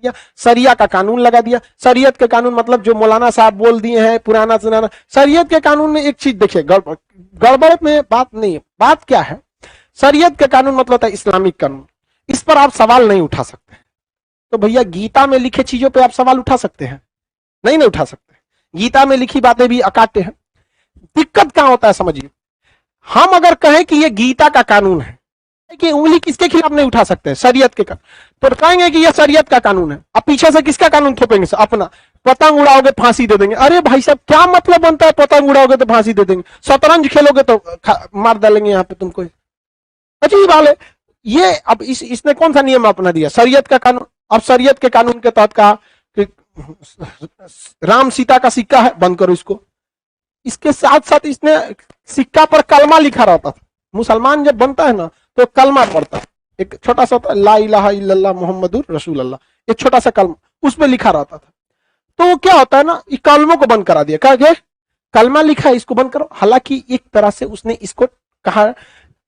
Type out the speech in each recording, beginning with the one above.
दिया, शरिया का कानून लगा दिया। शरीयत के कानून मतलब जो मौलाना साहब बोल दिए हैं पुराना सुनाना। शरीयत के कानून में एक चीज देखिए, गड़बड़ में बात नहीं है। बात क्या है, शरीयत के कानून मतलब होता है इस्लामिक कानून, इस पर आप सवाल नहीं उठा सकते। तो भैया गीता में लिखे चीजों पे आप सवाल उठा सकते हैं? नहीं उठा सकते। गीता में लिखी बातें भी अकाट्य है। दिक्कत क्या होता है समझिए, हम अगर कहें कि ये गीता का कानून है कि उंगली किसके खिलाफ नहीं उठा सकते, शरीयत के कानून, तो कहेंगे कि ये शरीयत का कानून है। अब पीछे से किसका कानून थोपेंगे? अपना। पतंग उड़ाओगे फांसी दे देंगे। अरे भाई साहब क्या मतलब बनता है, पतंग उड़ाओगे तो फांसी दे देंगे, शतरंज खेलोगे तो मार डालेंगे यहाँ पे तुमको। अजीब हाल है ये। अब इसने कौन सा नियम अपना दिया? शरीयत का कानून। अब शरीयत के कानून के तहत कहा कि राम सीता का सिक्का है, बंद करो इसको। इसके साथ साथ इसने सिक्का पर कलमा लिखा रहता था। मुसलमान जब बनता है ना तो कलमा पढ़ता है, एक छोटा सा ला इलाहा इल्लल्लाह मुहम्मदुर रसूल अल्लाह, एक छोटा सा कलमा उसमें लिखा रहता था। तो क्या होता है ना, इस कलमों को बंद करा दिया, क्या कलमा लिखा है इसको बंद करो। हालांकि एक तरह से उसने इसको कहा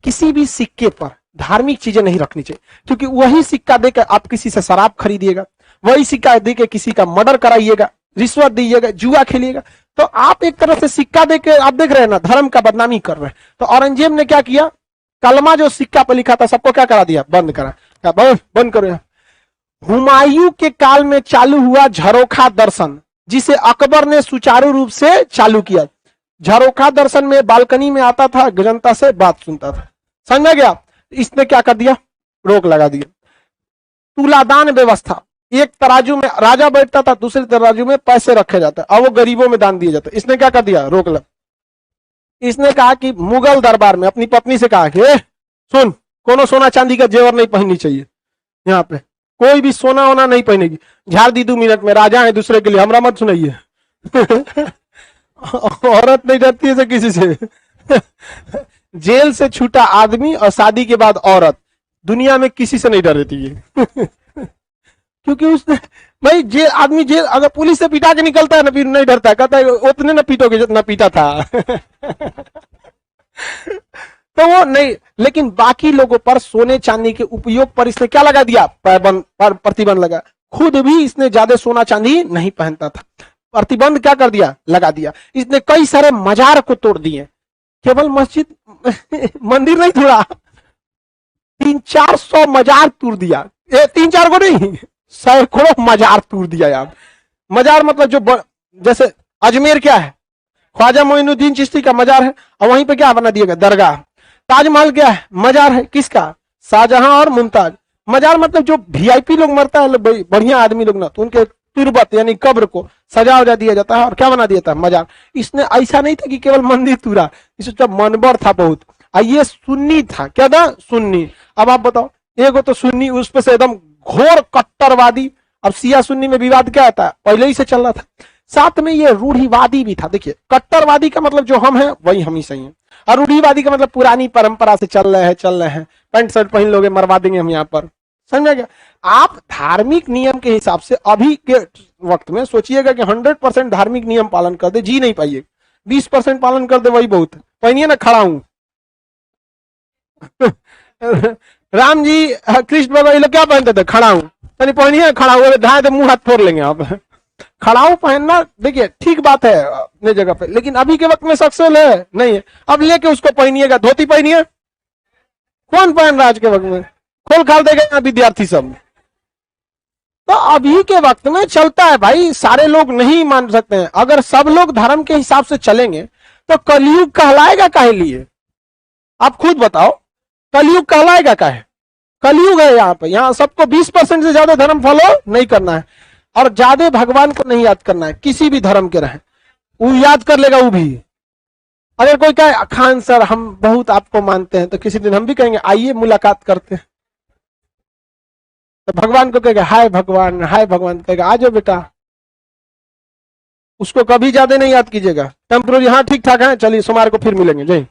किसी भी सिक्के पर धार्मिक चीजें नहीं रखनी चाहिए, क्योंकि वही सिक्का देकर आप किसी से शराब खरीदिएगा, वही सिक्का देकर किसी का मर्डर कराइएगा, रिश्वत दीजिएगा, जुआ खेलिएगा, तो आप एक तरह से सिक्का देकर आप देख रहे हैं ना धर्म का बदनामी कर रहे हैं। तो औरंगजेब ने क्या किया, कलमा जो सिक्का पर लिखा था सबको क्या करा दिया, बंद करा, बंद करो। हुमायूं के काल में चालू हुआ झरोखा दर्शन, जिसे अकबर ने सुचारू रूप से चालू किया। झरोखा दर्शन में बालकनी में आता था, जनता से बात सुनता था, समझ में गया। इसने क्या कर दिया, रोक लगा दिया। तुलादान व्यवस्था, एक तराजू में राजा बैठता था, दूसरे तराजू में पैसे रखे जाते, अब वो गरीबों में दान दिए जाते। इसने क्या कर दिया, रोक लगा। इसने कहा कि मुगल दरबार में अपनी पत्नी से कहा कि सुन, कोनो सोना चांदी का जेवर नहीं पहननी चाहिए, यहाँ पे कोई भी सोना वोना नहीं पहनेगी, झाड़ दी 2 मिनट में, राजा है दूसरे के लिए, हमरा मत सुनाइए। औरत नहीं डरती है किसी से। जेल से छूटा आदमी और शादी के बाद औरत, दुनिया में किसी से नहीं डरती है। क्योंकि उसने भाई जेल आदमी, जेल अगर पुलिस से पिटा के निकलता है ना फिर नहीं डरता, कहता है उतने ना पीटोगे जितना पीटा था। तो वो नहीं, लेकिन बाकी लोगों पर सोने चांदी के उपयोग पर इसने क्या लगा दिया, प्रतिबंध लगा। खुद भी इसने ज्यादा सोना चांदी नहीं पहनता था, प्रतिबंध क्या कर दिया, लगा दिया। इसने कई सारे मजार को तोड़ दिए, केवल मस्जिद मंदिर नहीं तोड़ा, 300-400 मजार तोड़ दिया। 3-4 को नहीं, सैकड़ों मजार तोड़ दिया यार। मजार मतलब जो जैसे अजमेर क्या है, ख्वाजा मोइनुद्दीन चिश्ती का मजार है, और वहीं पे क्या बना दिया गया, दरगाह। ताजमहल क्या है, मजार है, किसका, शाहजहां और मुमताज। मजार मतलब जो वीआईपी लोग मरता है, बढ़िया आदमी लोग ना, तो उनके तुरबत यानी कब्र को सजा वजा दिया जाता है और क्या बना दिया था, मजार। इसने ऐसा नहीं था कि केवल मंदिर तोड़ा, इसका मनबर था बहुत। ये सुन्नी था, क्या था, सुन्नी। अब आप बताओ, एगो तो सुन्नी, उस पे से एकदम घोर कट्टरवादी। अब सिया सुन्नी में विवाद क्या आता है, पहले ही से चल रहा था। साथ में ये रूढ़िवादी भी था। देखिए, कट्टरवादी का मतलब जो हम हैं वही हम ही सही हैं, और रूढ़िवादी का मतलब पुरानी परंपरा से चल रहे हैं, पैंट शर्ट पहन लोगे मरवा देंगे हम यहाँ पर, समझ गया। आप धार्मिक नियम के हिसाब से अभी के वक्त में सोचिएगा कि 100% धार्मिक नियम पालन कर दे, जी नहीं पाइए। 20% पालन कर दे वही बहुत। पहनिए ना, खड़ा हूं। राम जी कृष्ण भगवान लोग क्या पहनते थे, खड़ा हूं। यानी पहनिए, खड़ा हुए ढाए तो मुंह हाथ फोड़ लेंगे आप। खड़ाऊ पहनना देखिए ठीक बात है अपने जगह पे, लेकिन अभी के वक्त में सक्सेस है नहीं है। अब लेके उसको पहनिएगा, धोती पहनिए, कौन पहन रहा आज के वक्त में, खोल खाल देगा विद्यार्थी सब। तो अभी के वक्त में चलता है भाई, सारे लोग नहीं मान सकते हैं। अगर सब लोग धर्म के हिसाब से चलेंगे तो कलयुग कहलाएगा काहे लिए, आप खुद बताओ, कलयुग कहलाएगा काहे। कलयुग है यहाँ पे, यहाँ सबको 20% से ज्यादा धर्म फॉलो नहीं करना है, और ज्यादा भगवान को नहीं याद करना है, किसी भी धर्म के रहे वो याद कर लेगा वो भी। अगर कोई कहे खान सर हम बहुत आपको मानते हैं, तो किसी दिन हम भी कहेंगे आइए मुलाकात करते हैं। तो भगवान को कहेगा हाय भगवान, हाय भगवान, कहेगा आ जाओ बेटा। उसको कभी ज्यादा नहीं याद कीजिएगा, टेम्पोररी, हाँ ठीक ठाक है, चलिए सोमवार को फिर मिलेंगे, जय।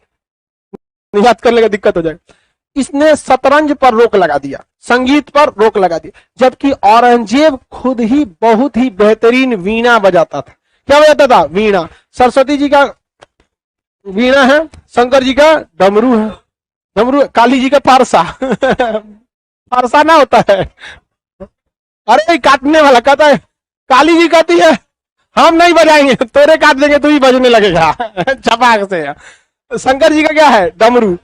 याद कर लेगा, दिक्कत हो जाएगा। इसने शतरंज पर रोक लगा दिया, संगीत पर रोक लगा दिया, जबकि औरंगजेब खुद ही बहुत ही बेहतरीन वीणा बजाता था। क्या बजाता था, वीणा। सरस्वती जी का वीणा है, शंकर जी का डमरू है, डमरू, काली जी का पारसा। पारसा ना होता है, अरे काटने वाला कहता है, काली जी कहती है हम नहीं बजाएंगे, तोरे काट देंगे तू ही बजने लगेगा छपाक से। शंकर जी का क्या है, डमरू,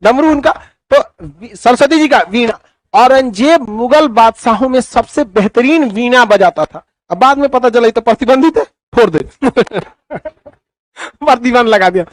डमरू उनका। तो सरस्वती जी का वीणा। औरंगजेब मुगल बादशाहों में सबसे बेहतरीन वीणा बजाता था। अब बाद में पता चला तो प्रतिबंधित है, फोड़ दे प्रतिबंध लगा दिया।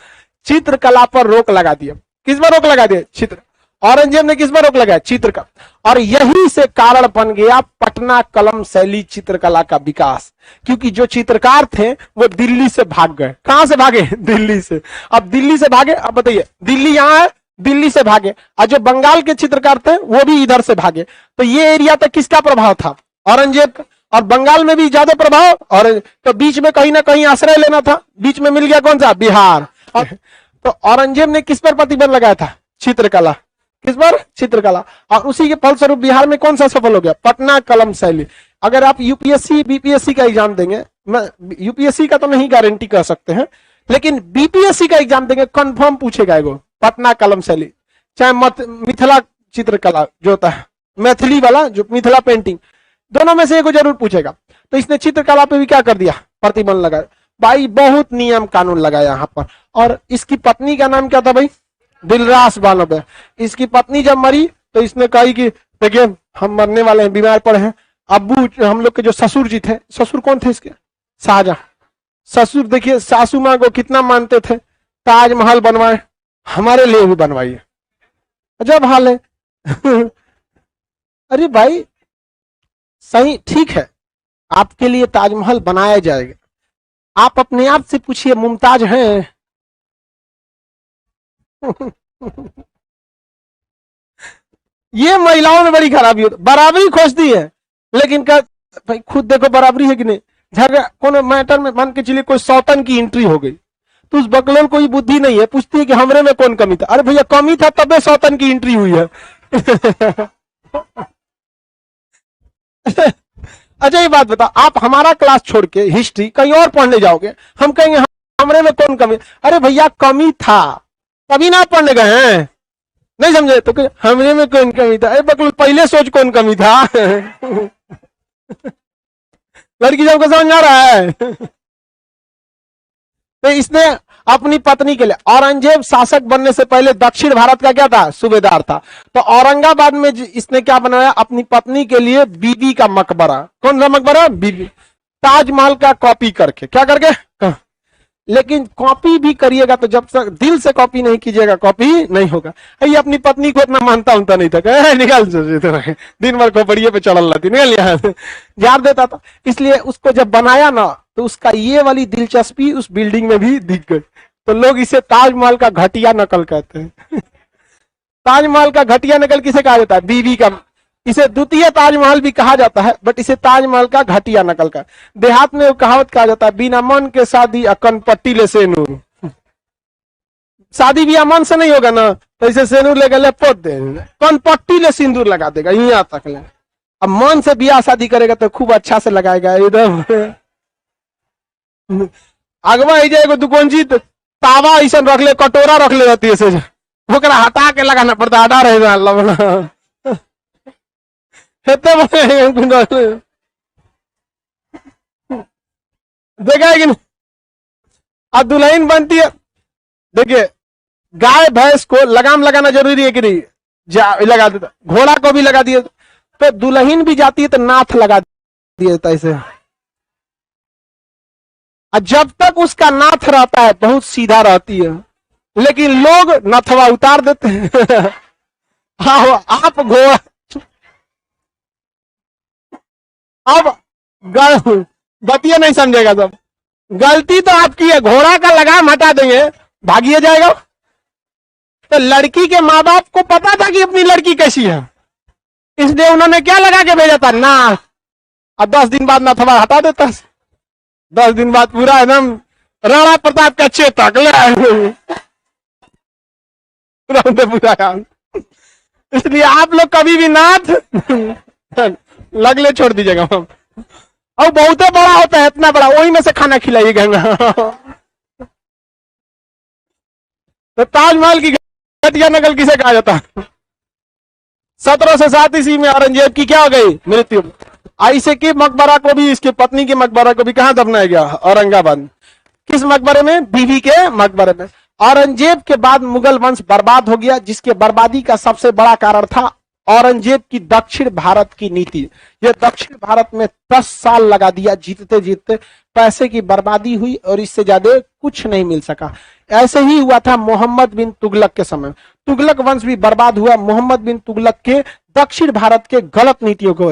चित्रकला पर रोक लगा दिया। किस पर रोक लगा दिया, चित्र। औरंगजेब ने किस पर रोक लगाया, चित्र का। और यही से कारण बन गया पटना कलम शैली चित्रकला का विकास, क्योंकि जो चित्रकार थे वो दिल्ली से भाग गए। कहां से भागे, दिल्ली से। अब दिल्ली से भागे, अब बताइए दिल्ली यहां है, दिल्ली से भागे। और जो बंगाल के चित्रकार थे वो भी इधर से भागे। तो ये एरिया तक किसका प्रभाव था, औरंगजेब का। और बंगाल में भी ज्यादा प्रभाव, और तो बीच में कहीं ना कहीं आश्रय लेना था, बीच में मिल गया कौन सा, बिहार। तो औरंगजेब ने किस पर प्रतिबंध लगाया था, चित्रकला। किस पर, चित्रकला। और उसी के फलस्वरूप बिहार में कौन सा सफल हो गया, पटना कलम शैली। अगर आप यूपीएससी बीपीएससी का एग्जाम देंगे, यूपीएससी का तो नहीं गारंटी कर सकते हैं, लेकिन बीपीएससी का एग्जाम देंगे कंफर्म पूछेगा एगो पटना कलम शैली। चाहे मिथिला चित्रकला जो होता है, मैथिली वाला जो मिथिला पेंटिंग, दोनों में से एगो जरूर पूछेगा। तो इसने चित्रकला पे भी क्या कर दिया, प्रतिबंध लगाया। भाई बहुत नियम कानून लगाया यहाँ पर। और इसकी पत्नी का नाम क्या था भाई, दिलरास बानो। इसकी पत्नी जब मरी तो इसने कही कि देखिए हम मरने वाले हैं, बीमार पड़े हैं। अब्बू हम लोग के जो ससुर जी थे, ससुर कौन थे इसके, शाहजहां। ससुर देखिए सासू माँ को कितना मानते थे, ताजमहल बनवाए, हमारे लिए भी बनवाइए। अजब हाल है अरे भाई सही, ठीक है आपके लिए ताजमहल बनाया जाएगा। आप अपने आप से पूछिए मुमताज हैं ये महिलाओं में बड़ी खराबी होती, बराबरी खोजती है लेकिन का भाई खुद देखो बराबरी है कि नहीं। झगड़ा कोनो मैटर में मान के चलिए कोई सौतन की एंट्री हो गई, तो उस बकलोल को बुद्धि नहीं है, पूछती है कि हमरे में कौन कमी था। अरे भैया कमी था तबे सौतन की एंट्री हुई है अच्छा ये बात बता, आप हमारा क्लास छोड़ के हिस्ट्री कहीं और पढ़ने जाओगे, हम कहेंगे हमरे में कौन कमी। अरे भैया कमी था तभी ना पढ़ने गए हैं, नहीं समझे तो हमरे में कौन कमी था। अरे बकलोल पहले सोच कौन कमी था लड़की सबको समझ आ रहा है तो इसने अपनी पत्नी के लिए, औरंगजेब शासक बनने से पहले दक्षिण भारत का क्या था, सूबेदार था। तो औरंगाबाद में इसने क्या बनाया, अपनी पत्नी के लिए बीबी का मकबरा। कौन सा मकबरा, बीबी। ताजमहल का कॉपी करके, क्या करके, लेकिन कॉपी भी करिएगा तो जब तक दिल से कॉपी नहीं कीजिएगा कॉपी नहीं होगा। ये अपनी पत्नी को इतना मानता उनता नहीं था, निकाल दिन भर खोपड़िए पे चढ़ल रहती, निकल यहाँ जार देता था। इसलिए उसको जब बनाया ना तो उसका ये वाली दिलचस्पी उस बिल्डिंग में भी दिख गई। तो लोग इसे ताजमहल का घटिया नकल कहते हैं ताजमहल का घटिया नकल किसे कहा जाता है, बीवी का। इसे द्वितीय ताजमहल भी कहा जाता है, बट इसे ताजमहल का घटिया नकल का। देहात में वो कहावत कहा जाता है, बिना मन के शादी अकन पट्टी ले सेनूर। शादी भी मन से नहीं होगा ना तो इसे सेनूर ले गए पोत दे, कन पट्टी ले सिंदूर लगा देगा यहाँ तक ले। अब मन से ब्याह शादी करेगा तो खूब अच्छा से लगाएगा एकदम अगवा जाएगा दुकानजी तावा ऐसा रख ले, कटोरा रख ले रहती है, ओकरा हटा के लगाना पड़ता, हटा रहे देखा है कि नहीं। अब दुल्हन बनती है, देखिए गाय भैंस को लगाम लगाना जरूरी है कि नहीं, लगा देता, घोड़ा को भी लगा दिया। तो दुल्हन भी जाती है तो नाथ लगा दिया जाता है इसे। जब तक उसका नाथ रहता है बहुत सीधा रहती है, लेकिन लोग नथवा उतार देते हैं हाँ आप घोड़ा, अब बतिया नहीं समझेगा सब, गलती तो आपकी है, घोड़ा का लगाम हटा देंगे भागिए जाएगा। तो लड़की के माँ बाप को पता था कि अपनी लड़की कैसी है, इसलिए उन्होंने क्या लगा के भेजा था, ना। अब 10 दिन बाद नथवा हटा देता, 10 दिन बाद पूरा एकदम राणा प्रताप का चेतक पूरा। इसलिए आप लोग कभी भी नाथ लगले छोड़ दीजिएगा। और बहुत बड़ा होता है, इतना बड़ा, वही में से खाना खिलाइएगा तो ताजमहल की घटिया नकल किसे कहा जाता है। 1707 ईस्वी में औरंगजेब की क्या हो गई, मृत्यु। ऐसे के मकबरा को भी, इसकी पत्नी के मकबरा को भी कहां दफनाया गया? औरंगाबाद। किस मकबरे में? बीवी के मकबरे में। औरंगजेब के बाद मुगल वंश बर्बाद हो गया, जिसके बर्बादी का सबसे बड़ा कारण था औरंगजेब की दक्षिण भारत की नीति। यह दक्षिण भारत में 10 साल लगा दिया, जीतते जीतते पैसे की बर्बादी हुई और इससे ज्यादा कुछ नहीं मिल सका। ऐसे ही हुआ था मोहम्मद बिन तुगलक के समय। तुगलक वंश भी बर्बाद हुआ मोहम्मद बिन तुगलक के दक्षिण भारत के गलत नीतियों को